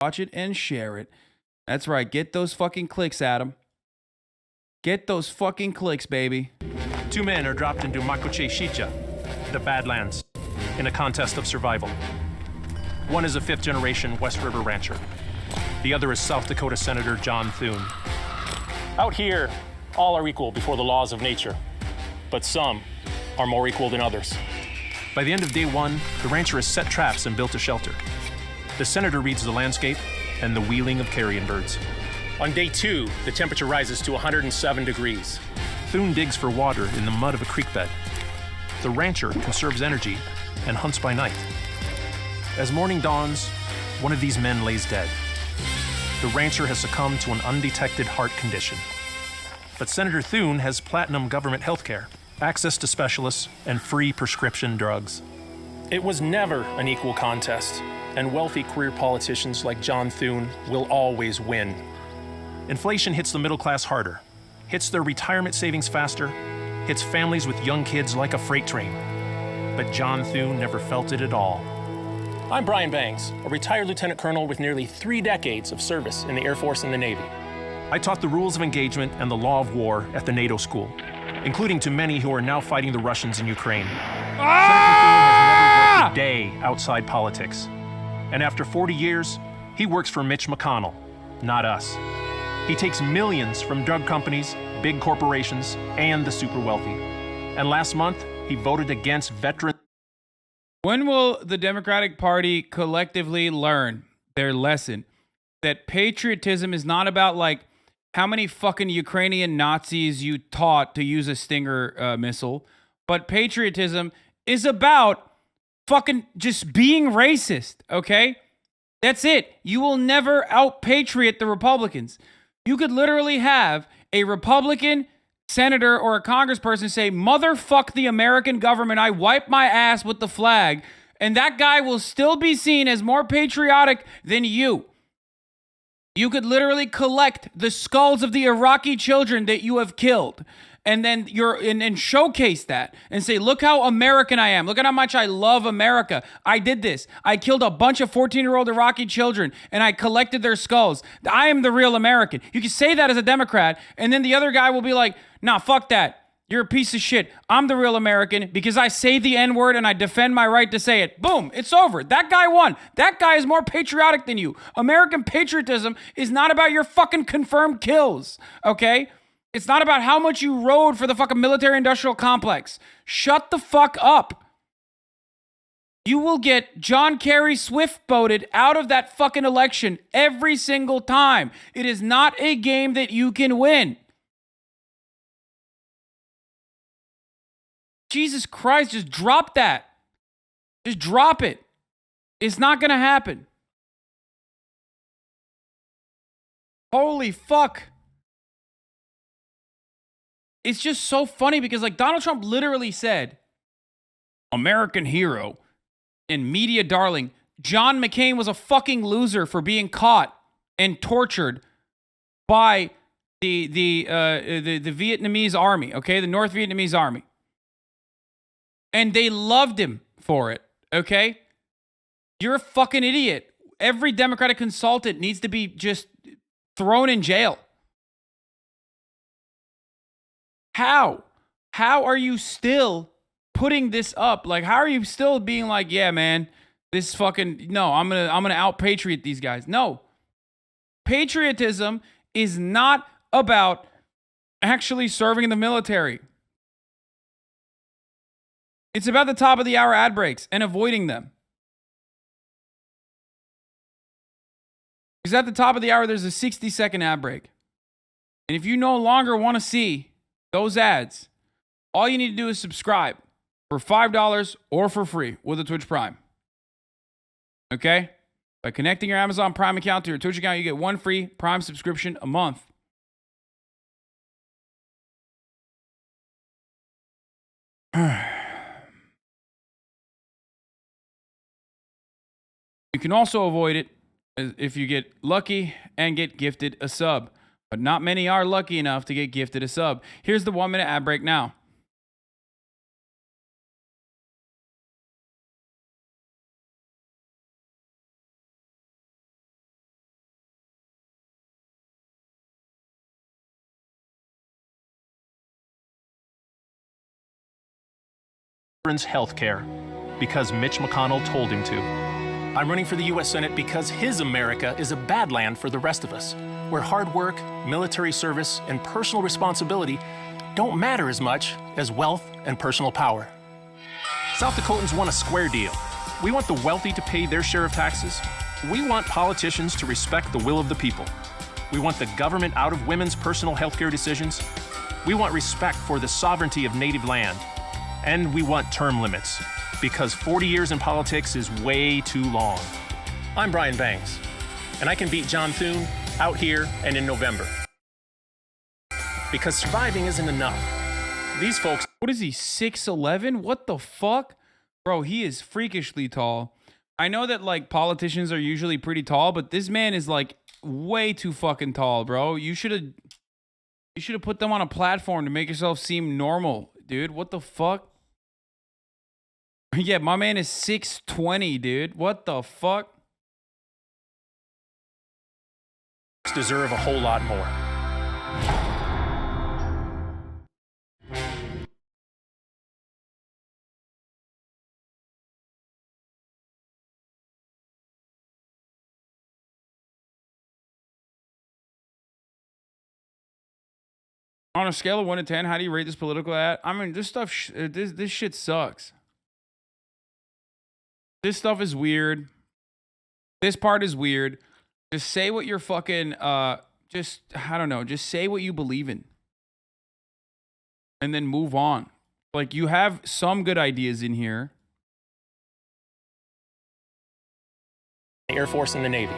Watch it and share it. That's right. Get those fucking clicks, Adam. Get those fucking clicks, baby. 2 men are dropped into Makoche Shicha, the Badlands, in a contest of survival. One is a 5th-generation West River rancher. The other is South Dakota Senator John Thune. Out here, all are equal before the laws of nature, but some are more equal than others. By the end of day 1, the rancher has set traps and built a shelter. The senator reads the landscape and the wheeling of carrion birds. On day 2, the temperature rises to 107 degrees. Thune digs for water in the mud of a creek bed. The rancher conserves energy and hunts by night. As morning dawns, one of these men lays dead. The rancher has succumbed to an undetected heart condition. But Senator Thune has platinum government health care, access to specialists, and free prescription drugs. It was never an equal contest, and wealthy career politicians like John Thune will always win. Inflation hits the middle class harder, hits their retirement savings faster, hits families with young kids like a freight train. But John Thune never felt it at all. I'm Brian Bangs, a retired lieutenant colonel with nearly 3 decades of service in the Air Force and the Navy. I taught the rules of engagement and the law of war at the NATO school, including to many who are now fighting the Russians in Ukraine. Senator Thune has never worked a day outside politics. And after 40 years, he works for Mitch McConnell, not us. He takes millions from drug companies, big corporations, and the super wealthy. And last month, he voted against veteran. When will the Democratic Party collectively learn their lesson that patriotism is not about like how many fucking Ukrainian Nazis you taught to use a Stinger missile, but patriotism is about fucking just being racist, okay? That's it. You will never out-patriot the Republicans. You could literally have a Republican senator or a congressperson say, motherfuck the American government, I wipe my ass with the flag, and that guy will still be seen as more patriotic than you. You could literally collect the skulls of the Iraqi children that you have killed, and then and showcase that and say, look how American I am. Look at how much I love America. I did this. I killed a bunch of 14-year-old Iraqi children and I collected their skulls. I am the real American. You can say that as a Democrat, and then the other guy will be like, nah, fuck that. You're a piece of shit. I'm the real American because I say the N-word and I defend my right to say it. Boom, it's over. That guy won. That guy is more patriotic than you. American patriotism is not about your fucking confirmed kills, okay? It's not about how much you rode for the fucking military-industrial complex. Shut the fuck up. You will get John Kerry Swift-boated out of that fucking election every single time. It is not a game that you can win. Jesus Christ, just drop that. Just drop it. It's not going to happen. Holy fuck. It's just so funny because like Donald Trump literally said, American hero and media darling, John McCain was a fucking loser for being caught and tortured by the Vietnamese army, okay? The North Vietnamese army. And they loved him for it, okay? You're a fucking idiot. Every Democratic consultant needs to be just thrown in jail. How? How are you still putting this up? Like, how are you still being like, yeah, man, this fucking, no, I'm gonna out-patriot these guys. No. Patriotism is not about actually serving in the military. It's about the top of the hour ad breaks and avoiding them. Because at the top of the hour, there's a 60-second ad break. And if you no longer want to see those ads, all you need to do is subscribe for $5 or for free with a Twitch Prime. Okay? By connecting your Amazon Prime account to your Twitch account, you get 1 free Prime subscription a month. You can also avoid it if you get lucky and get gifted a sub. But not many are lucky enough to get gifted a sub. Here's the 1-minute ad break now. children's health care because Mitch McConnell told him to. I'm running for the U.S. Senate because his America is a bad land for the rest of us, where hard work, military service, and personal responsibility don't matter as much as wealth and personal power. South Dakotans want a square deal. We want the wealthy to pay their share of taxes. We want politicians to respect the will of the people. We want the government out of women's personal health care decisions. We want respect for the sovereignty of native land. And we want term limits, because 40 years in politics is way too long. I'm Brian Banks, and I can beat John Thune out here and in November. Because surviving isn't enough. These folks... What is he, 6'11"? What the fuck? Bro, he is freakishly tall. I know that, like, politicians are usually pretty tall, but this man is, like, way too fucking tall, bro. You should have put them on a platform to make yourself seem normal, dude. What the fuck? Yeah, my man is 6'20", dude. What the fuck? Deserve a whole lot more. On a scale of 1 to 10, how do you rate this political ad? I mean, this stuff, this shit sucks. This stuff is weird. This part is weird. Just say what you're fucking, I don't know. Just say what you believe in. And then move on. Like, you have some good ideas in here. Air Force and the Navy.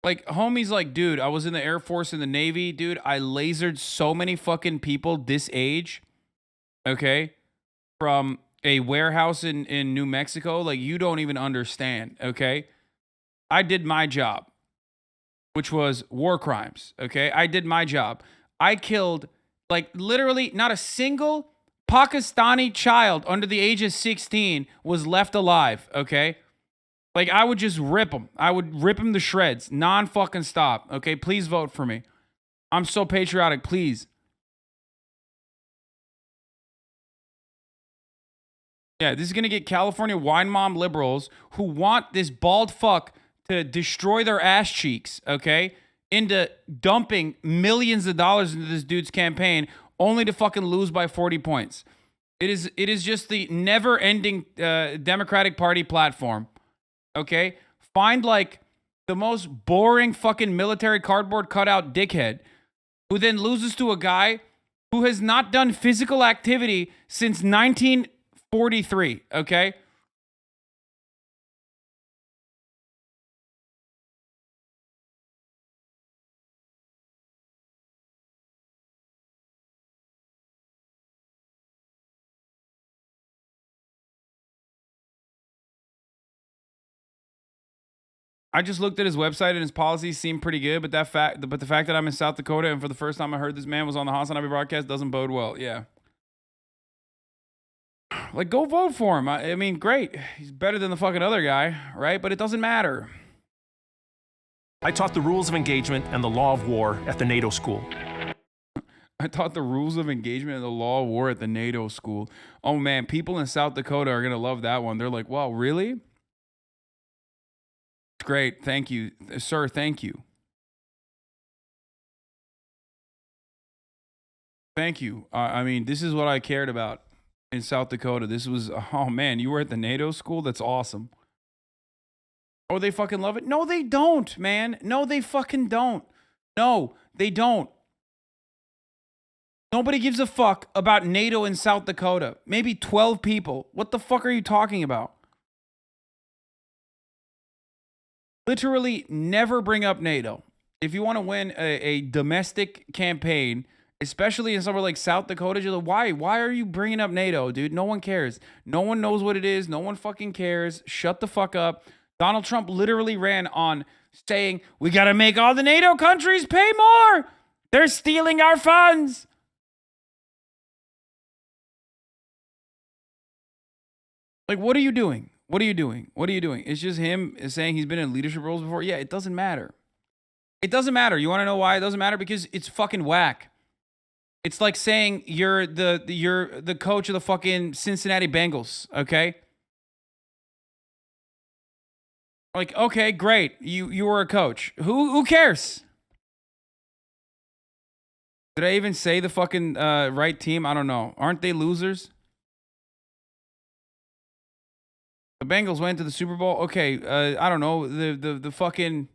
Like, homie's like, dude, I was in the Air Force and the Navy. Dude, I lasered so many fucking people this age. Okay? From a warehouse in New Mexico. Like, you don't even understand. Okay? I did my job. Which was war crimes. Okay? I did my job. I killed, like, literally not a single Pakistani child under the age of 16 was left alive. Okay? Like, I would just rip them. I would rip them to shreds. Non-fucking stop. Okay? Please vote for me. I'm so patriotic. Please. Yeah, this is going to get California wine mom liberals who want this bald fuck to destroy their ass cheeks, okay, into dumping millions of dollars into this dude's campaign only to fucking lose by 40 points. It is just the never-ending Democratic Party platform. Okay, find like the most boring fucking military cardboard cutout dickhead who then loses to a guy who has not done physical activity since 1943. Okay. I just looked at his website and his policies seem pretty good, but the fact that I'm in South Dakota and for the first time I heard this man was on the Hasanabi broadcast doesn't bode well. Yeah. Like, go vote for him. I mean, great. He's better than the fucking other guy, right? But it doesn't matter. I taught the rules of engagement and the law of war at the NATO school. I taught the rules of engagement and the law of war at the NATO school. Oh man, people in South Dakota are going to love that one. They're like, wow, really? Great. Thank you, sir. Thank you. Thank you. I mean, this is what I cared about in South Dakota. This was, oh man, you were at the NATO school? That's awesome. Oh, they fucking love it? No, they don't, man. No, they fucking don't. No, they don't. Nobody gives a fuck about NATO in South Dakota. Maybe 12 people. What the fuck are you talking about? Literally never bring up NATO. If you want to win a domestic campaign, especially in somewhere like South Dakota, you're like, why? Why are you bringing up NATO, dude? No one cares. No one knows what it is. No one fucking cares. Shut the fuck up. Donald Trump literally ran on saying, we got to make all the NATO countries pay more. They're stealing our funds. Like, what are you doing? What are you doing? What are you doing? It's just him saying he's been in leadership roles before. Yeah, it doesn't matter. It doesn't matter. You want to know why it doesn't matter? Because it's fucking whack. It's like saying you're the coach of the fucking Cincinnati Bengals, okay? Like, okay, great. You were a coach. Who cares? Did I even say the fucking right team? I don't know. Aren't they losers? The Bengals went to the Super Bowl. Okay, I don't know. The fucking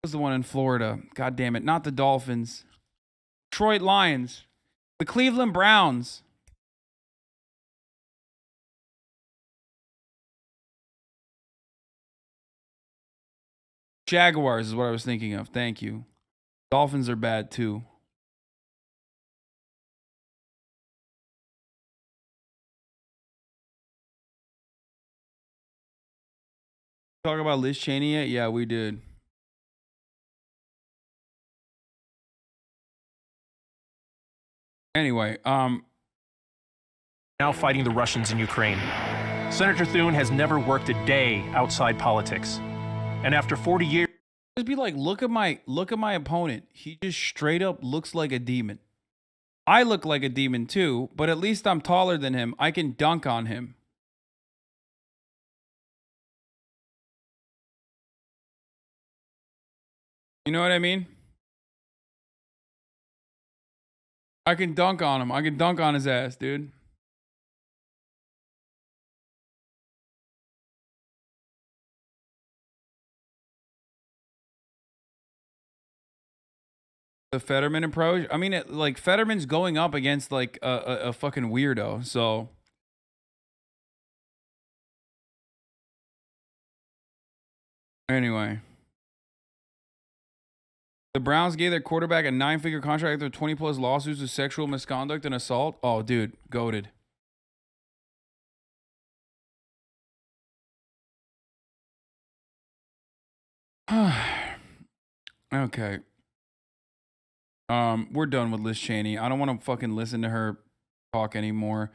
what was the one in Florida? God damn it. Not the Dolphins. Detroit Lions. The Cleveland Browns. Jaguars is what I was thinking of. Thank you. Dolphins are bad too. Talk about Liz Cheney yet? Yeah, we did. Anyway, now fighting the Russians in Ukraine. Senator Thune has never worked a day outside politics. And after 40 years, just be like, look at my opponent. He just straight up looks like a demon. I look like a demon too, but at least I'm taller than him. I can dunk on him. You know what I mean? I can dunk on him. I can dunk on his ass, dude. The Fetterman approach. I mean, like Fetterman's going up against like a fucking weirdo. So anyway, the Browns gave their quarterback a 9-figure contract after 20+ lawsuits of sexual misconduct and assault. Oh, dude, goated. Okay. We're done with Liz Cheney. I don't want to fucking listen to her talk anymore.